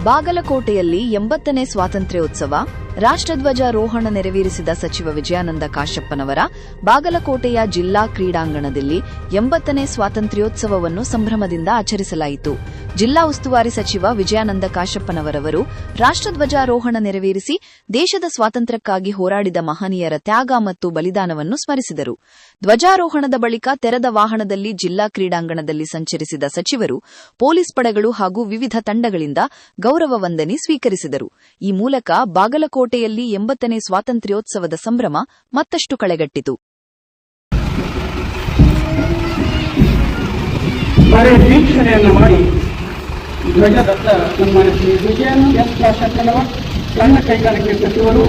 ಬಾಗಲಕೋಟೆಯಲ್ಲಿ 80ನೇ ಸ್ವಾತಂತ್ರ್ಯೋತ್ಸವ ರಾಷ್ಟ್ರಧ್ವಜಾರೋಹಣ ನೆರವೇರಿಸಿದ ಸಚಿವ ವಿಜಯಾನಂದ ಕಾಶಪ್ಪನವರ ಬಾಗಲಕೋಟೆಯ ಜಿಲ್ಲಾ ಕ್ರೀಡಾಂಗಣದಲ್ಲಿ 80ನೇ ಸ್ವಾತಂತ್ರ್ಯೋತ್ಸವವನ್ನು ಸಂಭ್ರಮದಿಂದ ಆಚರಿಸಲಾಯಿತು. ಜಿಲ್ಲಾ ಉಸ್ತುವಾರಿ ಸಚಿವ ವಿಜಯಾನಂದ ಕಾಶಪ್ಪನವರವರು ರಾಷ್ಟ್ರಧ್ವಜಾರೋಹಣ ನೆರವೇರಿಸಿ ದೇಶದ ಸ್ವಾತಂತ್ರ್ಯಕ್ಕಾಗಿ ಹೋರಾಡಿದ ಮಹನೀಯರ ತ್ಯಾಗ ಮತ್ತು ಬಲಿದಾನವನ್ನು ಸ್ಮರಿಸಿದರು. ಧ್ವಜಾರೋಹಣದ ಬಳಿಕ ತೆರೆದ ವಾಹನದಲ್ಲಿ ಜಿಲ್ಲಾ ಕ್ರೀಡಾಂಗಣದಲ್ಲಿ ಸಂಚರಿಸಿದ ಸಚಿವರು ಪೊಲೀಸ್ ಪಡೆಗಳು ಹಾಗೂ ವಿವಿಧ ತಂಡಗಳಿಂದ ಗೌರವ ವಂದನೆ ಸ್ವೀಕರಿಸಿದರು. ಈ ಮೂಲಕ ಬಾಗಲಕೋಟೆಯಲ್ಲಿ 80ನೇ ಸ್ವಾತಂತ್ರ್ಯೋತ್ಸವದ ಸಂಭ್ರಮ ಮತ್ತಷ್ಟು ಕಳೆಗಟ್ಟಿತು. ವೀಕ್ಷಣೆಯನ್ನು ಮಾಡಿ ಧ್ವಜದತ್ತ ಸನ್ಮಾನಿಸಿ ವಿಜಯಾನಂದ ಕಾಶಪ್ಪನವರ ಸಣ್ಣ ಕೈಗಾರಿಕೆ ಸಚಿವರು,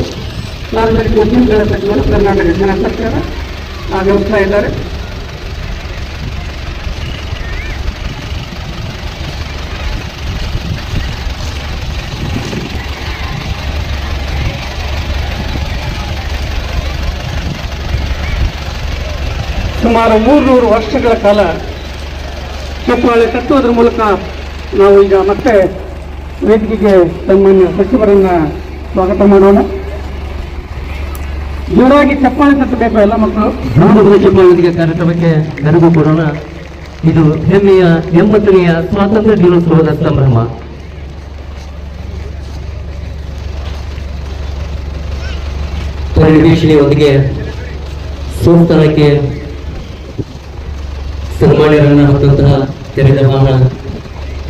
ನಾಗರಿಕ ಉದ್ಯಮಗಳ ಸಚಿವರು, ಕರ್ನಾಟಕ ಜನ ಸರ್ಕಾರ ಆಗಮಿಸ್ತಾ ಇದ್ದಾರೆ. ಸುಮಾರು 300 ವರ್ಷಗಳ ಕಾಲ ಚಪ್ಪಾಳೆ ತಟ್ಟುವುದರ ಮೂಲಕ ನಾವು ಈಗ ಮತ್ತೆ ವೇದಿಕೆಗೆ ಸನ್ಮಾನ್ಯ ಸಚಿವರನ್ನ ಸ್ವಾಗತ ಮಾಡೋಣ. ಜೋರಾಗಿ ಚಪ್ಪಾಳೆ ತಟ್ಟಬೇಕು ಎಲ್ಲ ಮಕ್ಕಳು. ಚಪ್ಪಾಳೆ ಕಾರ್ಯಕ್ರಮಕ್ಕೆ ಕರೆದು ಕೊಡೋಣ. ಇದು ಹೆಮ್ಮೆಯ 80ನೆಯ ಸ್ವಾತಂತ್ರ್ಯ ದಿನೋತ್ಸವದ ಸಂಭ್ರಮ. ಪರಿವೀಕ್ಷಣೆಯೊಂದಿಗೆ ಸೂಕ್ತನಕ್ಕೆ ಸನ್ಮಾನ್ಯರನ್ನ ಹೊತ್ತಂತಹ ತೆರೆದ ವಾಹನ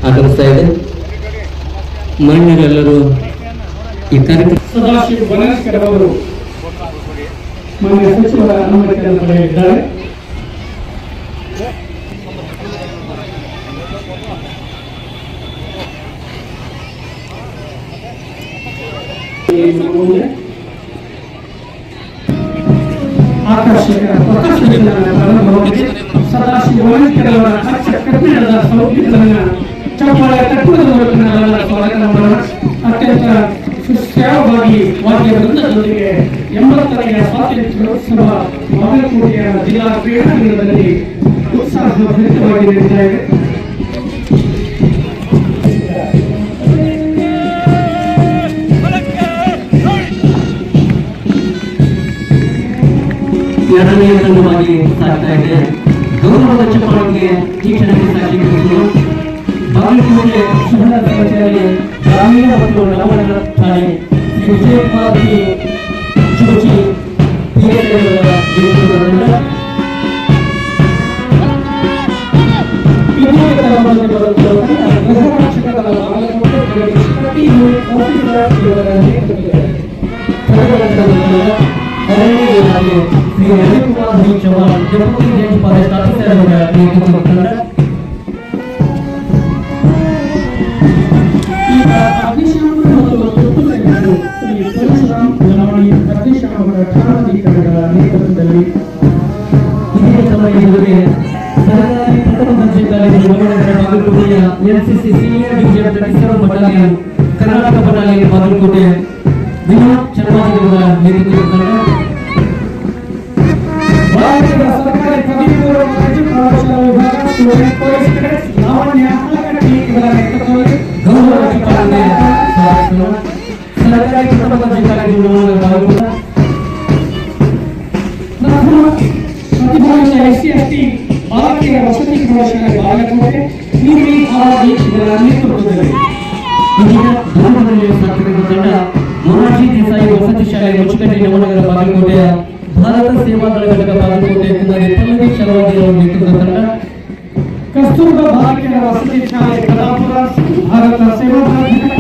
ಆಗಮಿಸ್ತಾ ಇದೆ. ಮಾನ್ಯರೆಲ್ಲರೂ ಈ ಕಾರ್ಯಕ್ರಮ ಸದಾಶಿವ ಬನಸ್ಕರ್ ಅವರು ಮಾನ್ಯ ಸಚಿವರ ಅನುಮತಿಯನ್ನು ಪಡೆಯಲಿದ್ದಾರೆ. ಆಕರ್ಷಕ ಪ್ರಕಾಶನ ಪ್ರಾರಂಭವಾಗಿದೆ. ಸದಾಶಿವ ಬನಸ್ಕರ್ ಅವರ ಕಬ್ಬಿಣದ ಸೌಕರ್ಯಗಳನ್ನು ಚಪ್ಪಾಳೆ ತಟ್ಟುವುದರ ಮೂಲಕ ನಾವೆಲ್ಲ ಸ್ವಾಗತ ಮಾಡೋಣ. ಅತ್ಯಂತ ಸುಶ್ರಾವ್ಯವಾಗಿ ವಾದ್ಯ ವೃಂದದೊಂದಿಗೆ 80ನೇ ಸ್ವಾತಂತ್ರ್ಯೋತ್ಸವ ಬಾಗಲಕೋಟೆಯ ಜಿಲ್ಲಾ ಕ್ರೀಡಾಂಗಣದಲ್ಲಿ ಉತ್ಸಾಹಭರಿತವಾಗಿ ನಡೀತಾ ಇದೆ. ಎರಡನೇ ತಂಡವಾಗಿ ಸಾಗ್ತಾ ಇದೆ. ಗೌರವದ ಚಪ್ಪಾಳೆಗೆ ಈ ಕ್ಷಣಕ್ಕೆ ಸಾಕ್ಷಿ. ಬಾಗಲಕೋಟೆ ಶಹರ ಸಮಿತಿಯಲ್ಲಿ ಗ್ರಾಮೀಣ ಮತ್ತು ನವನಗರ ಠಾಣೆ Vijayakumar Chochi Chauhan deputy range forest officer ಅವರ ನೇತೃತ್ವದ ನೇತೃತ್ವದಲ್ಲಿ ಇದೇ ಸಮಯದಲ್ಲಿ ಸರ್ಕಾರಿ ಪ್ರಥಮ ದರ್ಜೆ ಕಾಲೇಜು ಬಾಗಲಕೋಟೆಯ NCC senior division 37 battalion Karnataka battalion Bagalkot Vinod ಚರ್ಮಾಜಿಯವರ ನೇತೃತ್ವದಲ್ಲಿ ಭಾರತದ ಸರ್ಕಾರಿ ಪದವಿ ಪೂರ್ವ ಕಾಲೇಜು ಪ್ರೌಢಶಾಲಾ ವಿಭಾಗ student police cadets Lavanya Halagatti ಇವರ ನೇತೃತ್ವದಲ್ಲಿ ಗೌರವ ಚಪ್ಪಾಳೆ ಸ್ವಾಗತ. ಸರ್ಕಾರಿ ಪ್ರಥಮ ದರ್ಜೆ ಕಾಲೇಜು ಬಾಗಲಕೋಟೆ ಪ್ರತಿಭಾವಂತ SC/ST ಬಾಲಕಿಯರ ವಸತಿ ಪ್ರೌಢಶಾಲೆ ಬಾಗಲಕೋಟೆ ಇವರ ನೇತೃತ್ವದಲ್ಲಿ ಇದೀಗ ಧರ್ಮದಲ್ಲಿ ಸ್ಥಾಪಿತ ತಂಡ ಮೊರಾರ್ಜಿ ದೇಸಾಯಿ ವಸತಿ ಶಾಲೆ ಮುಚ್ಚುಕಟ್ಟೆ ನವನಗರ ಬಾಗಲಕೋಟೆಯ ಭಾರತ ಸೇವಾ ದಳ ಘಟಕ ಬಾಗಲಕೋಟೆ ಕುಮಾರಿ ಪಲ್ಲವಿ ಶರವಾದಿ ಅವರ ನೇತೃತ್ವದ ತಂಡ ಕಸ್ತೂರ್ಬಾ ಬಾಲಕಿಯರ ವಸತಿ ಶಾಲೆ ಕಲಾಪುರ ಭಾರತ ಸೇವಾ ದಳ ಘಟಕ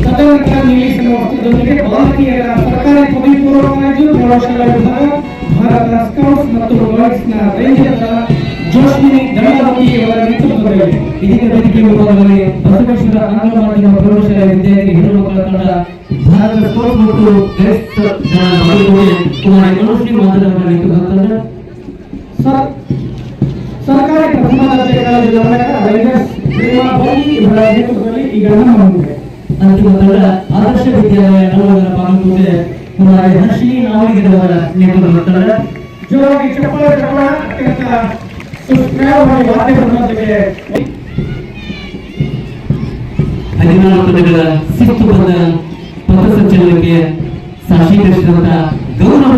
ತದನಂತರ ನಿಲ್ಲಿಸಿದ ವಸ್ತುದೊಂದಿಗೆ ಬಾಲಕಿಯರ ಸರ್ಕಾರಿ ಪದವಿ ಪೂರ್ವ ಕಾಲೇಜು ಪ್ರೌಢಶಾಲಾ ವಿಭಾಗ ಭಾರತ ಸ್ಕೌಟ್ಸ್ ಮತ್ತು ಗೈಡ್ಸ್ನ ರೇಂಜರ್ ದಳ ಜೋಶ್ಮಿನಿ ದಂಡವತಿ ಅವರ ನೇತೃತ್ವದಲ್ಲಿ ಇದೀಗ ವೇದಿಕೆ ವಿಭಾಗದಲ್ಲಿ ಬಸವೇಶ್ವರ ಆಂಗ್ಲ ಮಾಧ್ಯಮ ಪ್ರೌಢಶಾಲೆ ವಿದ್ಯಾರ್ಥಿ ಹೆಣ್ಣುಮಕ್ಕಳ ತಂಡ ಭಾರತ ಸ್ಪೋರ್ಟ್ಸ್ ಮತ್ತು ಗೈಡ್ಸ್ ಬಾಗಲಕೋಟೆ ಕುಮಾರಿ ಮನುಶ್ರೀ ಮಾಧವ ಅವರ ನೇತೃತ್ವದ ತಂಡ ಸರ್ಕಾರಿ ಪ್ರಥಮ ದರ್ಜೆ ಕಾಲೇಜು ಇವರ ನೇತೃತ್ವದಲ್ಲಿ ಈಗ ಹೊಂದಿದೆ. ಅಂತಿಮ ತಂಡ ಆದರ್ಶ ವಿದ್ಯಾಲಯ ನವನಗರ ಬಾಗಲಕೋಟೆ ಕುಮಾರಿ ಹರ್ಷಿನಿ ನಾವಡಿಗರವರ ನೇತೃತ್ವದ ತಂಡ ಜೋರಾಗಿ ಚಪ್ಪಾಳೆ ಅತ್ಯಂತ ಸುಶ್ರಾವ್ಯವಾಗಿ ವಾದ್ಯ ವೃಂದದೊಂದಿಗೆ 14 ದಿನಗಳ ಶಿಸ್ತುಬದ್ಧ ಪಥಸಂಚಲನಕ್ಕೆ ಸಾಕ್ಷೀಕರಿಸಿದಂತ ಗೌರವ